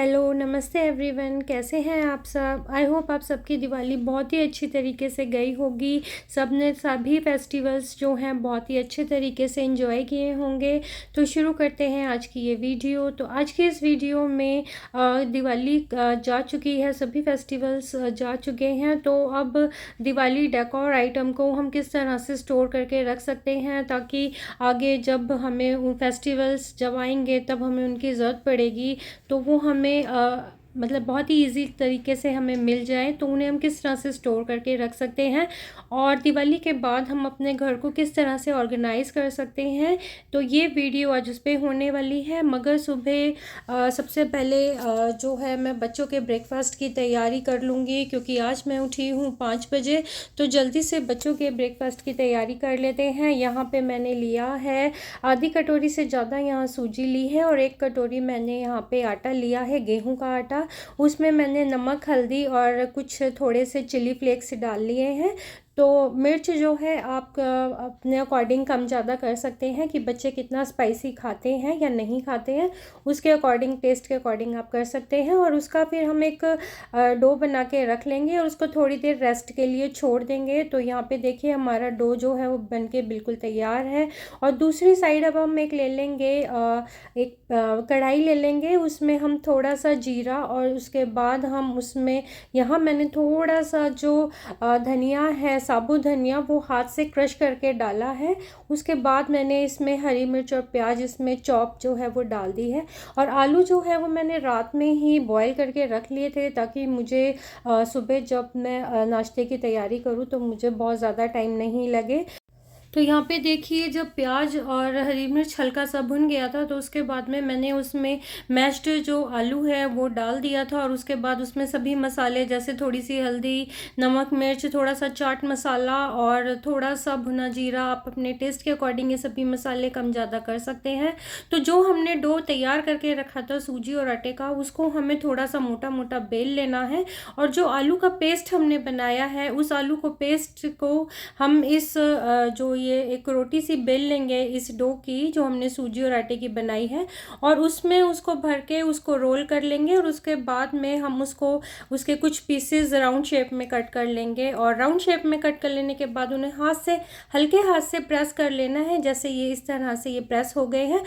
Hello, नमस्ते everyone. कैसे हैं आप सब? आई होप आप सबकी दिवाली बहुत ही अच्छी तरीके से गई होगी। सब ने सभी फेस्टिवल्स जो हैं बहुत ही अच्छे तरीके से एंजॉय किए होंगे। तो शुरू करते हैं आज की ये वीडियो। तो आज की इस वीडियो में दिवाली जा चुकी है, सभी फेस्टिवल्स जा चुके हैं। तो अब दिवाली डेकोर आइटम को हम किस तरह से स्टोर करके रख सकते हैं ताकि आगे जब हमें उन फेस्टिवल्स जब आएंगे तब हमें उनकी ज़रूरत पड़ेगी तो वो हमें मतलब बहुत ही इजी तरीके से हमें मिल जाए। तो उन्हें हम किस तरह से स्टोर करके रख सकते हैं और दिवाली के बाद हम अपने घर को किस तरह से ऑर्गेनाइज़ कर सकते हैं, तो ये वीडियो आज उस पर होने वाली है। मगर सुबह सबसे पहले जो है मैं बच्चों के ब्रेकफास्ट की तैयारी कर लूँगी, क्योंकि आज मैं उठी हूँ 5 बजे। तो जल्दी से बच्चों के ब्रेकफास्ट की तैयारी कर लेते हैं। यहाँ पे मैंने लिया है आधी कटोरी से ज़्यादा यहाँ सूजी ली है और 1 कटोरी मैंने यहाँ पे आटा लिया है, गेहूं का आटा। उसमें मैंने नमक, हल्दी और कुछ थोड़े से चिली फ्लेक्स डाल लिए हैं। तो मिर्च जो है आप अपने अकॉर्डिंग कम ज़्यादा कर सकते हैं कि बच्चे कितना स्पाइसी खाते हैं या नहीं खाते हैं, उसके अकॉर्डिंग, टेस्ट के अकॉर्डिंग आप कर सकते हैं। और उसका फिर हम एक डो बना के रख लेंगे और उसको थोड़ी देर रेस्ट के लिए छोड़ देंगे। तो यहाँ पे देखिए हमारा डो जो है वो बन के बिल्कुल तैयार है। और दूसरी साइड अब हम एक ले लेंगे, एक कढ़ाई ले लेंगे, उसमें हम थोड़ा सा जीरा और उसके बाद हम उसमें, यहाँ मैंने थोड़ा सा जो धनिया है, साबुत धनिया, वो हाथ से क्रश करके डाला है। उसके बाद मैंने इसमें हरी मिर्च और प्याज इसमें चॉप जो है वो डाल दी है। और आलू जो है वो मैंने रात में ही बॉईल करके रख लिए थे ताकि मुझे सुबह जब मैं नाश्ते की तैयारी करूँ तो मुझे बहुत ज़्यादा टाइम नहीं लगे। तो यहाँ पे देखिए जब प्याज और हरी मिर्च हल्का सा भुन गया था तो उसके बाद में मैंने उसमें मैश्ड जो आलू है वो डाल दिया था। और उसके बाद उसमें सभी मसाले जैसे थोड़ी सी हल्दी, नमक, मिर्च, थोड़ा सा चाट मसाला और थोड़ा सा भुना जीरा, आप अपने टेस्ट के अकॉर्डिंग ये सभी मसाले कम ज़्यादा कर सकते हैं। तो जो हमने डो तैयार करके रखा था सूजी और आटे का, उसको हमें थोड़ा सा मोटा मोटा बेल लेना है। और जो आलू का पेस्ट हमने बनाया है उस आलू को पेस्ट को हम इस जो ये एक रोटी सी बेल लेंगे इस डो की जो हमने सूजी और आटे की बनाई है, और उसमें उसको भर के उसको रोल कर लेंगे। और उसके बाद में हम उसको उसके कुछ पीसेस राउंड शेप में कट कर लेंगे। और राउंड शेप में कट कर लेने के बाद उन्हें हाथ से, हल्के हाथ से प्रेस कर लेना है, जैसे ये इस तरह से ये प्रेस हो गए हैं।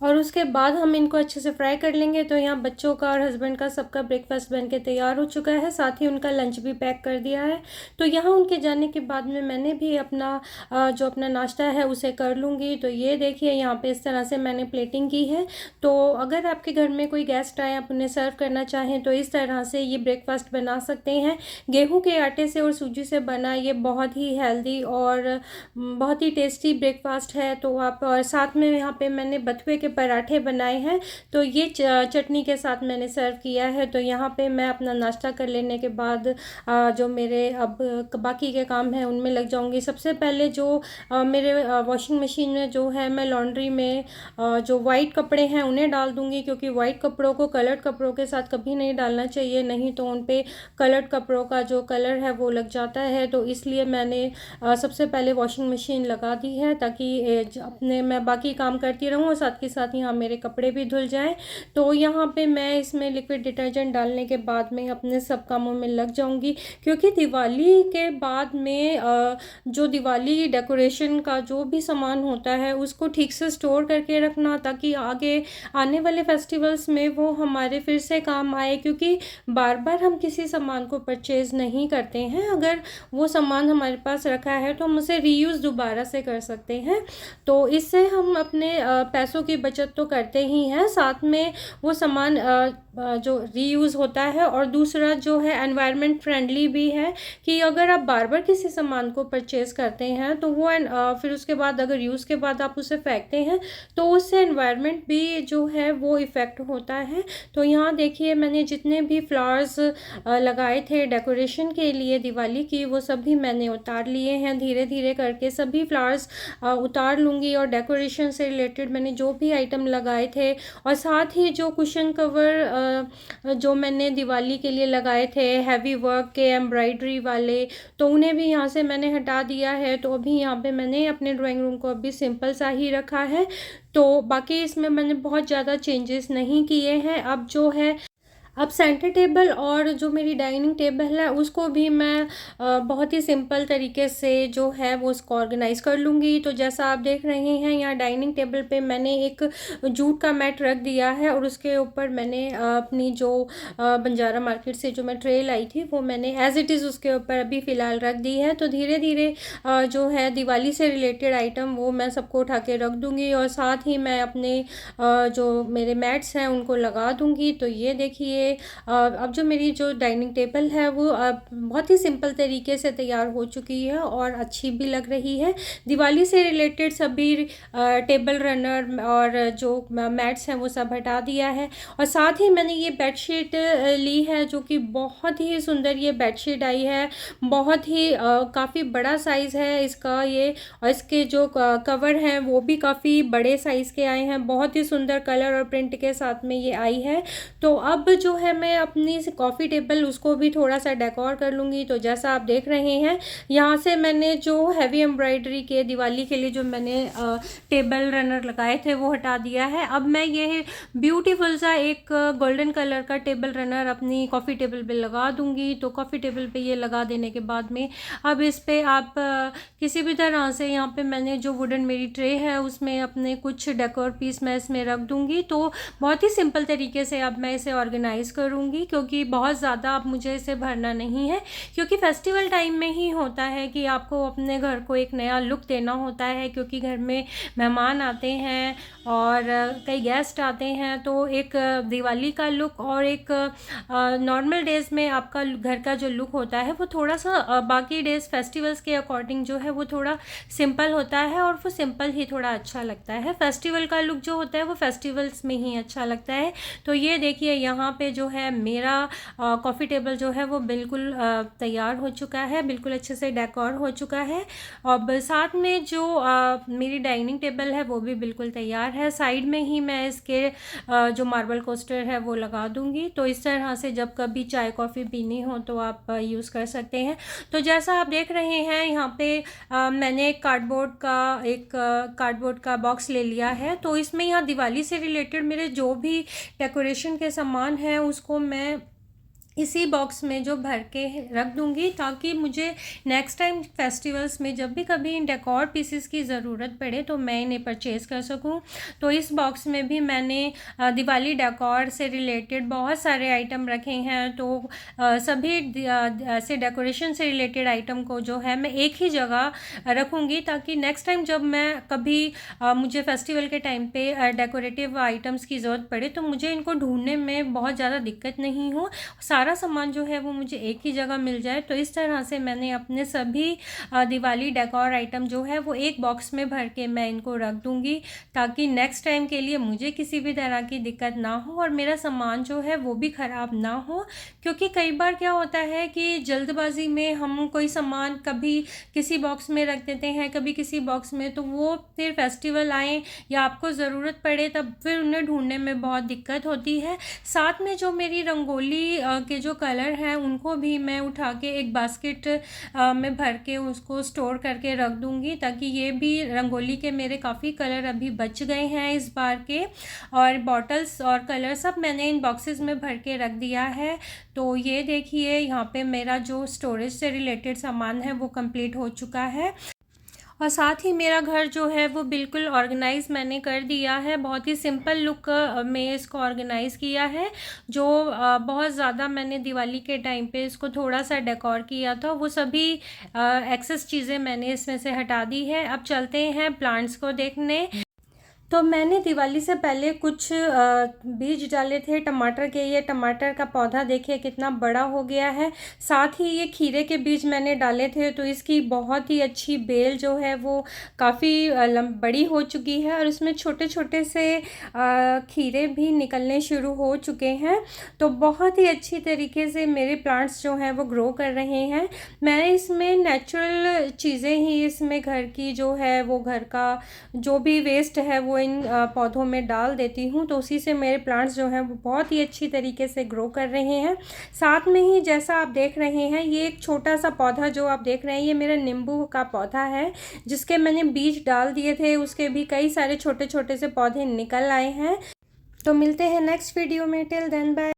और उसके बाद हम इनको अच्छे से फ्राई कर लेंगे। तो यहाँ बच्चों का और हस्बैंड का सबका ब्रेकफास्ट बन के तैयार हो चुका है, साथ ही उनका लंच भी पैक कर दिया है। तो यहाँ उनके जाने के बाद में मैंने भी अपना जो अपना नाश्ता है उसे कर लूँगी। तो ये देखिए यहाँ पे इस तरह से मैंने प्लेटिंग की है। तो अगर आपके घर में कोई गेस्ट आए, आप उन्हें सर्व करना चाहें तो इस तरह से ये ब्रेकफास्ट बना सकते हैं। गेहूँ के आटे से और सूजी से बना ये बहुत ही हेल्दी और बहुत ही टेस्टी ब्रेकफास्ट है। तो आप, और साथ में यहाँ पे मैंने बथुए के पराठे बनाए हैं, तो ये चटनी के साथ मैंने सर्व किया है। तो यहाँ पे मैं अपना नाश्ता कर लेने के बाद जो मेरे अब बाकी के काम हैं उनमें लग जाऊंगी। सबसे पहले जो मेरे वॉशिंग मशीन में जो है, मैं लॉन्ड्री में जो वाइट कपड़े हैं उन्हें डाल दूंगी, क्योंकि वाइट कपड़ों को कलर्ड कपड़ों के साथ कभी नहीं डालना चाहिए, नहीं तो उन पे कलर्ड कपड़ों का जो कलर है वो लग जाता है। तो इसलिए मैंने सबसे पहले वॉशिंग मशीन लगा दी है ताकि अपने मैं बाकी काम करती रहूँ और साथ के साथ यहाँ मेरे कपड़े भी धुल जाएं। तो यहाँ पे मैं इसमें लिक्विड डिटर्जेंट डालने के बाद में अपने सब कामों में लग जाऊंगी, क्योंकि दिवाली के बाद में जो दिवाली डेकोरेशन का जो भी सामान होता है उसको ठीक से स्टोर करके रखना ताकि आगे आने वाले फेस्टिवल्स में वो हमारे फिर से काम आए। क्योंकि बार बार हम किसी सामान को परचेज़ नहीं करते हैं, अगर वो सामान हमारे पास रखा है तो हम उसे रीयूज़ दोबारा से कर सकते हैं। तो इससे हम अपने पैसों की बचत तो करते ही हैं, साथ में वो सामान जो रीयूज़ होता है, और दूसरा जो है एनवायरनमेंट फ्रेंडली भी है कि अगर आप बार बार किसी सामान को परचेज़ करते हैं तो वो फिर उसके बाद अगर यूज़ के बाद आप उसे फेंकते हैं तो उससे एनवायरनमेंट भी जो है वो इफ़ेक्ट होता है। तो यहाँ देखिए मैंने जितने भी फ्लावर्स लगाए थे डेकोरेशन के लिए दिवाली की, वो सभी मैंने उतार लिए हैं। धीरे धीरे करके सभी फ्लावर्स उतार लूँगी। और डेकोरेशन से रिलेटेड मैंने जो भी आइटम लगाए थे, और साथ ही जो कुशन कवर जो मैंने दिवाली के लिए लगाए थे हैवी वर्क के एम्ब्रॉयडरी वाले, तो उन्हें भी यहाँ से मैंने हटा दिया है। तो अभी यहाँ पे मैंने अपने ड्राइंग रूम को अभी सिंपल सा ही रखा है। तो बाकी इसमें मैंने बहुत ज़्यादा चेंजेस नहीं किए हैं। अब जो है अब सेंटर टेबल और जो मेरी डाइनिंग टेबल है उसको भी मैं बहुत ही सिंपल तरीके से जो है वो उसको ऑर्गेनाइज़ कर लूँगी। तो जैसा आप देख रहे हैं यहाँ डाइनिंग टेबल पे मैंने एक जूट का मैट रख दिया है और उसके ऊपर मैंने अपनी जो बंजारा मार्केट से जो मैं ट्रे लाई थी वो मैंने एज़ इट इज़ उसके ऊपर अभी फ़िलहाल रख दी है। तो धीरे धीरे जो है दिवाली से रिलेटेड आइटम वो मैं सबको उठा के रख दूँगी और साथ ही मैं अपने जो मेरे मैट्स हैं उनको लगा दूँगी। तो ये देखिए अब जो मेरी जो डाइनिंग टेबल है वो अब बहुत ही सिंपल तरीके से तैयार हो चुकी है और अच्छी भी लग रही है। दिवाली से रिलेटेड सभी टेबल रनर और जो मैट्स हैं वो सब हटा दिया है और साथ ही मैंने ये बेडशीट ली है जो कि बहुत ही सुंदर ये बेडशीट आई है। बहुत ही काफ़ी बड़ा साइज़ है इसका ये, और इसके जो कवर हैं वो भी काफ़ी बड़े साइज़ के आए हैं। बहुत ही सुंदर कलर और प्रिंट के साथ में ये आई है। तो अब जो है मैं अपनी कॉफ़ी टेबल उसको भी थोड़ा सा डेकोर कर लूँगी। तो जैसा आप देख रहे हैं यहाँ से मैंने जो हैवी एम्ब्रॉयडरी के दिवाली के लिए जो मैंने टेबल रनर लगाए थे वो हटा दिया है। अब मैं ये ब्यूटीफुल सा एक गोल्डन कलर का टेबल रनर अपनी कॉफ़ी टेबल पे लगा दूँगी। तो कॉफ़ी टेबल पे ये लगा देने के बाद में अब इस पे आप किसी भी तरह से यहाँ पे मैंने जो वुडन मेरी ट्रे है उसमें अपने कुछ डेकोर पीस मैं इसमें रख दूँगी। तो बहुत ही सिंपल तरीके से अब मैं इसे ऑर्गेनाइज़ करूँगी क्योंकि बहुत ज़्यादा अब मुझे इसे भरना नहीं है, क्योंकि फेस्टिवल टाइम में ही होता है कि आपको अपने घर को एक नया लुक देना होता है, क्योंकि घर में मेहमान आते हैं और कई गेस्ट आते हैं। तो एक दिवाली का लुक और एक नॉर्मल डेज़ में आपका घर का जो लुक होता है वो थोड़ा सा बाकी डेज़ फेस्टिवल्स के अकॉर्डिंग जो है वो थोड़ा सिंपल होता है और वो सिंपल ही थोड़ा अच्छा लगता है। फेस्टिवल का लुक जो होता है वो फेस्टिवल्स में ही अच्छा लगता है। तो ये देखिए यहाँ पे जो है मेरा कॉफ़ी टेबल जो है वो बिल्कुल तैयार हो चुका है, बिल्कुल अच्छे से डेकोर हो चुका है। अब साथ में जो मेरी डाइनिंग टेबल है वो भी बिल्कुल तैयार है। साइड में ही मैं इसके जो मार्बल कोस्टर है वो लगा दूँगी। तो इस तरह से जब कभी चाय कॉफ़ी पीनी हो तो आप यूज़ कर सकते हैं। तो जैसा आप देख रहे हैं यहाँ पे मैंने एक कार्डबोर्ड का बॉक्स ले लिया है। तो इसमें यहाँ दिवाली से रिलेटेड मेरे जो भी डेकोरेशन के सामान हैं उसको मैं इसी बॉक्स में जो भर के रख दूँगी, ताकि मुझे नेक्स्ट टाइम फेस्टिवल्स में जब भी कभी इन डेकोर पीसेस की ज़रूरत पड़े तो मैं इन्हें परचेज़ कर सकूँ। तो इस बॉक्स में भी मैंने दिवाली डेकोर से रिलेटेड बहुत सारे आइटम रखे हैं। तो सभी ऐसे डेकोरेशन से रिलेटेड आइटम को जो है मैं एक ही जगह रखूँगी, ताकि नेक्स्ट टाइम जब मैं कभी मुझे फेस्टिवल के टाइम पे डेकोरेटिव आइटम्स की ज़रूरत पड़े तो मुझे इनको ढूंढने में बहुत ज़्यादा दिक्कत नहीं हो, सारा सामान जो है वो मुझे एक ही जगह मिल जाए। तो इस तरह से मैंने अपने सभी दिवाली डेकोर आइटम जो है वो एक बॉक्स में भर के मैं इनको रख दूँगी, ताकि नेक्स्ट टाइम के लिए मुझे किसी भी तरह की दिक्कत ना हो और मेरा सामान जो है वो भी ख़राब ना हो। क्योंकि कई बार क्या होता है कि जल्दबाजी में हम कोई सामान कभी किसी बॉक्स में रख देते हैं, कभी किसी बॉक्स में, तो वो फिर फेस्टिवल आए या आपको ज़रूरत पड़े तब फिर उन्हें ढूंढने में बहुत दिक्कत होती है। साथ में जो मेरी रंगोली के जो कलर हैं उनको भी मैं उठा के एक बास्केट में भर के उसको स्टोर करके रख दूँगी, ताकि ये भी रंगोली के मेरे काफ़ी कलर अभी बच गए हैं इस बार के, और बॉटल्स और कलर सब मैंने इन बॉक्सेस में भर के रख दिया है। तो ये देखिए यहाँ पे मेरा जो स्टोरेज से रिलेटेड सामान है वो कंप्लीट हो चुका है और साथ ही मेरा घर जो है वो बिल्कुल ऑर्गेनाइज़ मैंने कर दिया है। बहुत ही सिंपल लुक में इसको ऑर्गेनाइज़ किया है। जो बहुत ज़्यादा मैंने दिवाली के टाइम पे इसको थोड़ा सा डेकोर किया था वो सभी एक्सेस चीज़ें मैंने इसमें से हटा दी है। अब चलते हैं प्लांट्स को देखने। तो मैंने दिवाली से पहले कुछ बीज डाले थे टमाटर के। ये टमाटर का पौधा देखिए कितना बड़ा हो गया है। साथ ही ये खीरे के बीज मैंने डाले थे, तो इसकी बहुत ही अच्छी बेल जो है वो काफ़ी बड़ी हो चुकी है और इसमें छोटे छोटे से खीरे भी निकलने शुरू हो चुके हैं। तो बहुत ही अच्छी तरीके से मेरे प्लांट्स जो हैं वो ग्रो कर रहे हैं। मैंने इसमें नेचुरल चीज़ें ही इसमें घर की जो है वो घर का जो भी वेस्ट है वो इन पौधों में डाल देती हूँ, तो उसी से मेरे प्लांट्स जो हैं वो बहुत ही अच्छी तरीके से ग्रो कर रहे हैं। साथ में ही जैसा आप देख रहे हैं ये एक छोटा सा पौधा जो आप देख रहे हैं ये मेरा नींबू का पौधा है, जिसके मैंने बीज डाल दिए थे। उसके भी कई सारे छोटे छोटे से पौधे निकल आए हैं। तो मिलते हैं नेक्स्ट वीडियो में। Till then bye.